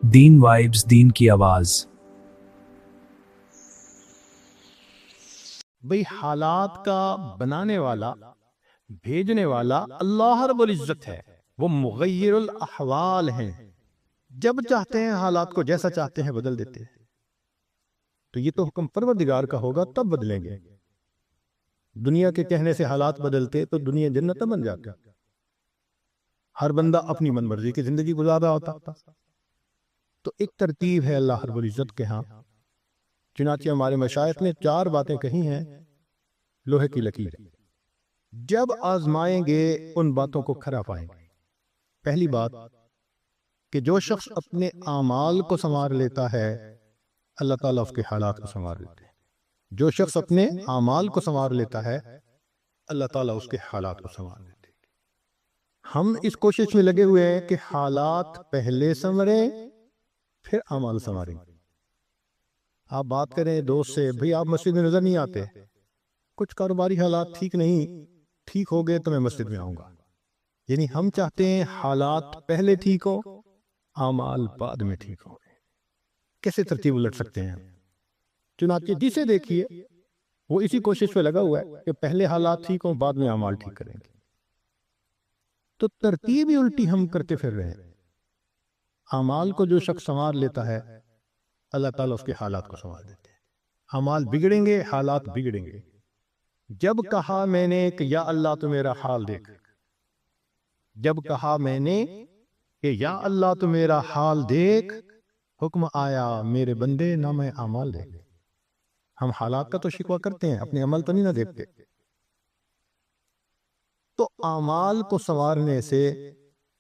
دین vibes, دین کی آواز۔ بھئی حالات کا بنانے والا، بھیجنے والا اللہ رب العزت ہے، وہ مغیر الاحوال ہیں۔ جب چاہتے ہیں حالات کو جیسا چاہتے ہیں بدل دیتے ہیں۔ تو یہ تو حکم پروردگار کا ہوگا تب بدلیں گے۔ دنیا کے کہنے سے حالات بدلتے تو دنیا جنت بن جاتا، ہر بندہ اپنی من مرضی کی زندگی گزار رہا ہوتا۔ تو ایک ترتیب ہے اللہ رب العزت کے ہاں، چنانچہ ہمارے مشائخ نے 4 باتیں کہی ہیں لوہے کی لکیر۔ جب آزمائیں گے ان باتوں کو کھرا پائیں گے۔ پہلی بات کہ جو شخص اپنے اعمال کو سنوار لیتا ہے اللہ تعالیٰ اس کے حالات کو سنوار لیتے ہیں۔ جو شخص اپنے اعمال کو سنوار لیتا ہے اللہ تعالیٰ اس کے حالات کو سنوار لیتے ہیں۔ ہم اس کوشش میں لگے ہوئے ہیں کہ حالات پہلے سنوریں پھر اعمال سنواریں۔ آپ بات کریں دوست سے، بھئی آپ مسجد میں نظر نہیں آتے، کچھ کاروباری حالات ٹھیک نہیں، ٹھیک ہو گئے تو میں مسجد میں آؤں گا۔ یعنی ہم چاہتے ہیں حالات پہلے ٹھیک ہو، اعمال بعد میں ٹھیک ہو۔ کیسے ترتیب الٹ سکتے ہیں؟ چنانچہ جسے دیکھیے وہ اسی کوشش میں لگا ہوا ہے کہ پہلے حالات ٹھیک ہوں بعد میں اعمال ٹھیک کریں گے۔ تو ترتیب ہی الٹی ہم کرتے پھر رہے ہیں۔ اعمال کو جو شخص سنوار لیتا ہے اللہ تعالیٰ اس کے حالات کو سنوار دیتے ہیں۔ اعمال بگڑیں گے، حالات بگڑیں گے۔ جب کہا میں نے کہ یا اللہ تو میرا حال دیکھ، جب کہا میں نے کہ یا اللہ تو میرا حال دیکھ، حکم آیا میرے بندے نہ میں اعمال دیکھ۔ ہم حالات کا تو شکوہ کرتے ہیں، اپنے عمل تو نہیں نہ دیکھتے۔ تو اعمال کو سنوارنے سے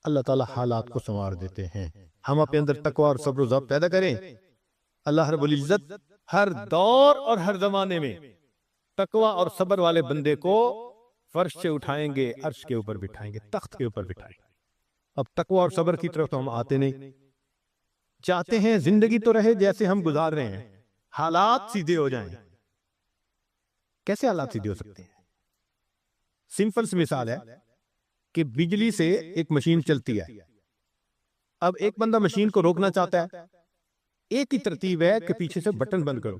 اللہ تعالیٰ حالات کو سنوار دیتے ہیں۔ ہم اپنے اندر تقوی اور صبر و ضبط پیدا کریں، اللہ رب العزت ہر دور اور ہر زمانے میں تقوی اور صبر والے بندے کو فرش سے اٹھائیں گے، عرش کے اوپر بٹھائیں گے، تخت کے اوپر بٹھائیں گے۔ اب تقوی اور صبر کی طرف تو ہم آتے نہیں، چاہتے ہیں زندگی تو رہے جیسے ہم گزار رہے ہیں، حالات سیدھے ہو جائیں۔ کیسے حالات سیدھے ہو سکتے ہیں؟ سمپل سی مثال ہے کہ بجلی سے ایک مشین چلتی ہے، اب ایک بندہ مشین کو روکنا چاہتا ہے، ایک ہی ترتیب ہے کہ پیچھے سے بٹن بند کرو۔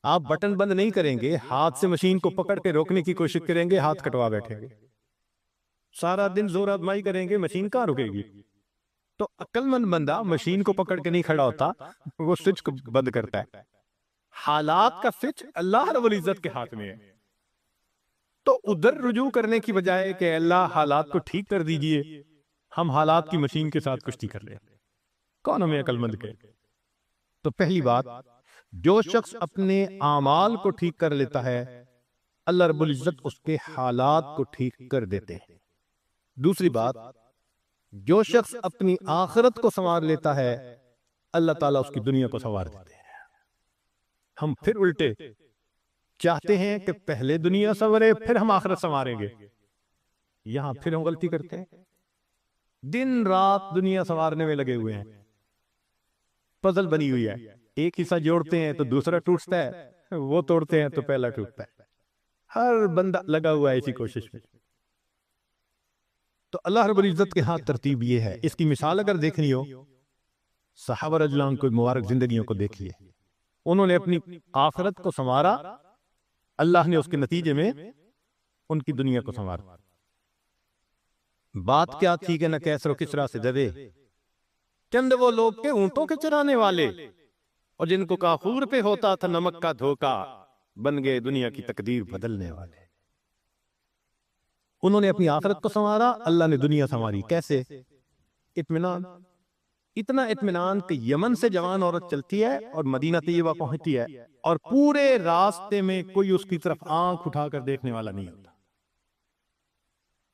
آپ بٹن بند نہیں کریں گے، ہاتھ سے مشین کو پکڑ کے روکنے کی کوشش کریں گے، ہاتھ کٹوا بیٹھیں گے، سارا دن زور آزمائی کریں گے، مشین کہاں رکے گی؟ تو عقل مند بندہ مشین کو پکڑ کے نہیں کھڑا ہوتا، وہ سوئچ کو بند کرتا ہے۔ حالات کا سوئچ اللہ رب العزت کے ہاتھ میں ہے۔ تو ادھر رجوع کرنے کی بجائے کہ اللہ حالات کو ٹھیک کر دیجئے، ہم حالات کی مشین کے ساتھ کشتی کر رہے ہیں۔ کون ہمیں عقل مند کہے؟ تو پہلی بات، جو شخص اپنے اعمال کو ٹھیک کر لیتا ہے اللہ رب العزت اس کے حالات کو ٹھیک کر دیتے ہیں۔ دوسری بات، جو شخص اپنی آخرت کو سنوار لیتا ہے اللہ تعالیٰ اس کی دنیا کو سنوار دیتے ہیں۔ ہم پھر الٹے چاہتے ہیں کہ پہلے دنیا سنورے پھر ہم آخرت سنواریں گے، یہاں پھر ہم غلطی کرتے ہیں۔ دن رات دنیا سنوارنے میں لگے ہوئے ہیں، پزل بنی ہوئی ہے، ایک حصہ جوڑتے ہیں تو دوسرا ٹوٹتا ہے، وہ توڑتے ہیں تو پہلا ٹوٹتا ہے، ہر بندہ لگا ہوا ہے اسی کوشش میں۔ تو اللہ رب العزت کے ہاتھ ترتیب یہ ہے۔ اس کی مثال اگر دیکھنی ہو، صحابہ رضی اللہ عنہ کی مبارک زندگیوں کو دیکھیے، انہوں نے اپنی آخرت کو سنوارا، اللہ نے اس کے نتیجے میں ان کی دنیا کو سنوارا۔ بات کیا تھی کہ نہ کیسر و کسرا سے ڈرے، چند وہ لوگ کے اونٹوں کے چرانے والے، اور جن کو کافور پہ ہوتا تھا نمک کا دھوکا، بن گئے دنیا کی تقدیر بدلنے والے۔ انہوں نے اپنی آخرت کو سنوارا، اللہ نے دنیا سنواری۔ کیسے؟ اطمینان، اتنا اطمینان کہ یمن سے جوان عورت چلتی ہے اور مدینہ طیبہ پہنچتی ہے اور پورے راستے میں کوئی اس کی طرف آنکھ اٹھا کر دیکھنے والا نہیں ہوتا۔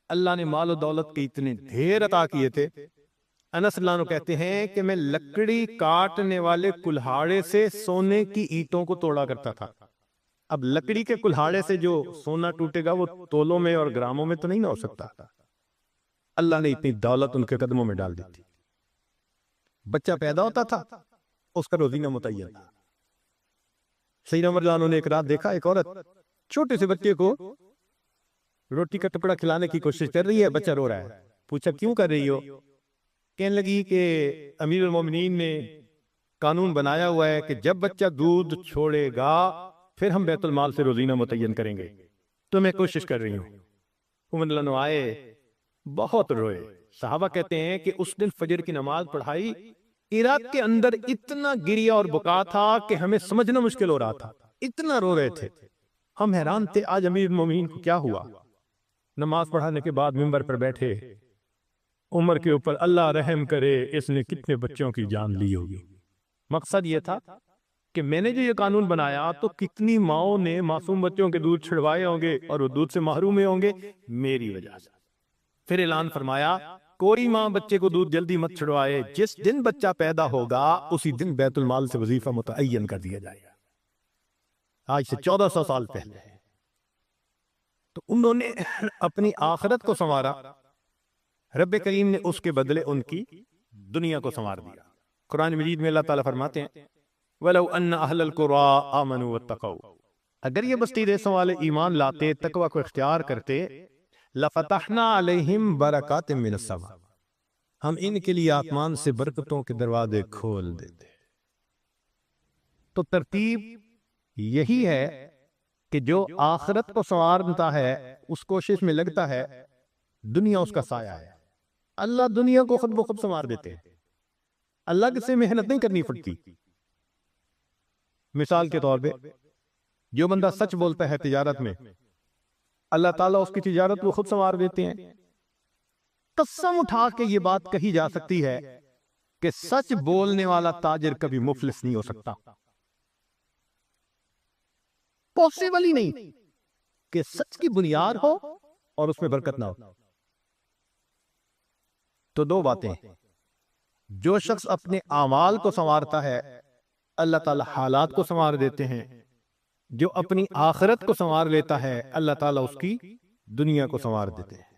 اللہ نے مال و دولت کے اتنے ڈھیر عطا کیے تھے، انس اللہ عنہ کہتے ہیں کہ میں لکڑی کاٹنے والے کلہاڑے سے سونے کی اینٹوں کو توڑا کرتا تھا۔ اب لکڑی کے کلہاڑے سے جو سونا ٹوٹے گا وہ تولوں میں اور گراموں میں تو نہیں نہ ہو سکتا۔ اللہ نے اتنی دولت ان کے قدموں میں ڈال دی تھی۔ بچہ پیدا ہوتا تھا، اس کا روزینہ متعین تھا۔ سیدنا عمر رضی اللہ عنہ نے ایک رات دیکھا، ایک عورت چھوٹے سے بچے کو روٹی کا ٹکڑا کھلانے کی کوشش کر رہی ہے، بچہ رو رہا ہے۔ پوچھا کیوں کر رہی ہو؟ کہنے لگی کہ امیر المومنین نے قانون بنایا ہوا ہے کہ جب بچہ دودھ چھوڑے گا پھر ہم بیت المال سے روزینہ متعین کریں گے، تو میں کوشش کر رہی ہوں۔ عمر رضی اللہ عنہ آئے، بہت روئے۔ صحابہ کہتے ہیں کہ اس دن فجر کی نماز پڑھائی، عراق کے اندر اتنا گریہ اور بکا تھا کہ ہمیں سمجھنا مشکل ہو رہا تھا، اتنا رو رہے تھے۔ ہم حیران تھے آج امیر المومنین کو کیا ہوا۔ نماز پڑھانے کے بعد منبر پر بیٹھے، عمر کے اوپر اللہ رحم کرے، اس نے کتنے بچوں کی جان لی ہوگی۔ مقصد یہ تھا کہ میں نے جو یہ قانون بنایا تو کتنی ماؤں نے معصوم بچوں کے دودھ چھڑوائے ہوں گے اور وہ دودھ سے محروم ہوں گے میری وجہ سے۔ پھر اعلان فرمایا کوئی ماں بچے کو دودھ جلدی مت چھڑوائے، جس دن بچہ پیدا ہوگا اسی دن بیت المال سے وظیفہ متعین کر دیا جائے گا۔ آج سے 1400 سال پہلے تو انہوں نے اپنی آخرت کو سنوارا، رب کریم نے اس کے بدلے ان کی دنیا کو سنوار دیا۔ قرآن مجید میں اللہ تعالیٰ فرماتے ہیں وَلَوْ أَنَّ أَهْلَ الْقُرَىٰ آمَنُوا وَاتَّقَوْا، اگر یہ بستی دیسوں والے ایمان لاتے، تقوی کو اختیار کرتے، لَفَتَحْنَا عَلَيْهِمْ بَرَكَاتٍ مِّنَ السَّمَاءِ، ہم ان کے لیے آسمان سے برکتوں کے دروازے کھول دیتے۔ تو ترتیب یہی ہے کہ جو آخرت کو سنوارتا ہے اس کوشش میں لگتا ہے، دنیا اس کا سایہ ہے۔ اللہ دنیا کو خود بخود سنوار دیتے ہیں، اللہ سے محنت نہیں کرنی پڑتی۔ مثال کے طور پہ جو بندہ سچ بولتا ہے تجارت میں، اللہ تعالیٰ اس کی تجارت کو خود سنوار دیتے ہیں۔ قسم اٹھا کے یہ بات کہی جا سکتی ہے کہ سچ بولنے والا تاجر کبھی مفلس نہیں ہو سکتا، پاسبل ہی نہیں کہ سچ کی بنیاد ہو اور اس میں برکت نہ ہو۔ تو دو باتیں، جو شخص اپنے اعمال کو سنوارتا ہے اللہ تعالیٰ حالات کو سنوار دیتے ہیں، جو اپنی آخرت کو سنوار لیتا ہے اللہ تعالیٰ اس کی دنیا کو سنوار دیتے ہیں۔